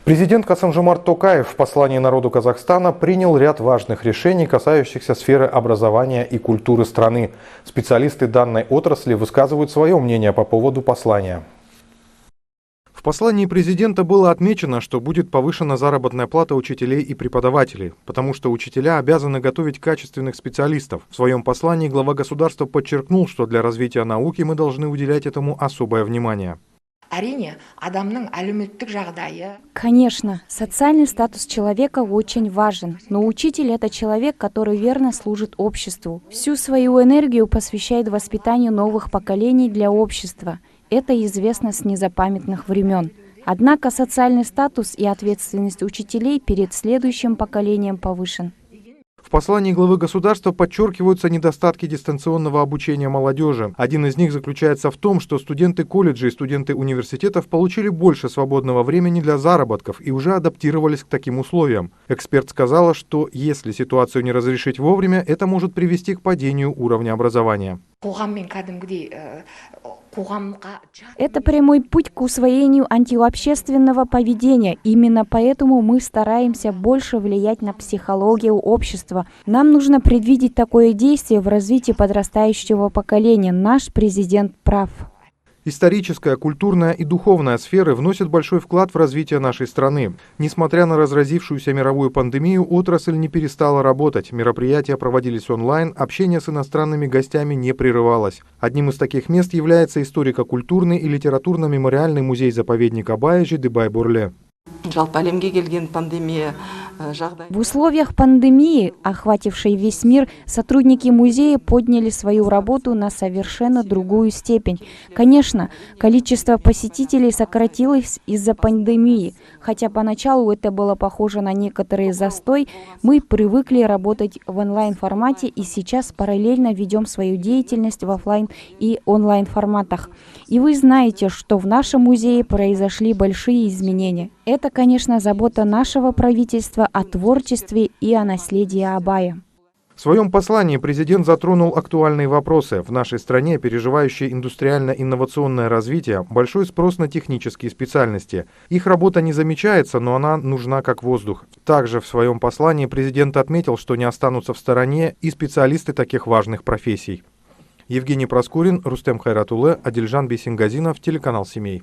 Президент Касым-Жомарт Токаев в послании народу Казахстана принял ряд важных решений, касающихся сферы образования и культуры страны. Специалисты данной отрасли высказывают свое мнение по поводу послания. В послании президента было отмечено, что будет повышена заработная плата учителей и преподавателей, потому что учителя обязаны готовить качественных специалистов. В своем послании глава государства подчеркнул, что для развития науки мы должны уделять этому особое внимание. Конечно, социальный статус человека очень важен, но учитель – это человек, который верно служит обществу. Всю свою энергию посвящает воспитанию новых поколений для общества. Это известно с незапамятных времен. Однако социальный статус и ответственность учителей перед следующим поколением повышен. В послании главы государства подчеркиваются недостатки дистанционного обучения молодежи. Один из них заключается в том, что студенты колледжей и студенты университетов получили больше свободного времени для заработков и уже адаптировались к таким условиям. Эксперт сказала, что если ситуацию не разрешить вовремя, это может привести к падению уровня образования. Это прямой путь к усвоению антиобщественного поведения. Именно поэтому мы стараемся больше влиять на психологию общества. Нам нужно предвидеть такое действие в развитии подрастающего поколения. Наш президент прав. Историческая, культурная и духовная сферы вносят большой вклад в развитие нашей страны. Несмотря на разразившуюся мировую пандемию, отрасль не перестала работать. Мероприятия проводились онлайн, общение с иностранными гостями не прерывалось. Одним из таких мест является историко-культурный и литературно-мемориальный музей-заповедник Абайжи Дыбай-Бурле. В условиях пандемии, охватившей весь мир, сотрудники музея подняли свою работу на совершенно другую степень. Конечно, количество посетителей сократилось из-за пандемии. Хотя поначалу это было похоже на некоторый застой, мы привыкли работать в онлайн-формате и сейчас параллельно ведем свою деятельность в офлайн и онлайн-форматах. И вы знаете, что в нашем музее произошли большие изменения. Это, конечно, забота нашего правительства о творчестве и о наследии Абая. В своем послании президент затронул актуальные вопросы. В нашей стране, переживающей индустриально-инновационное развитие, большой спрос на технические специальности. Их работа не замечается, но она нужна как воздух. Также в своем послании президент отметил, что не останутся в стороне и специалисты таких важных профессий. Евгений Проскурин, Рустем Хайратуллы, Адильжан Бейсингазинов, телеканал «Семей».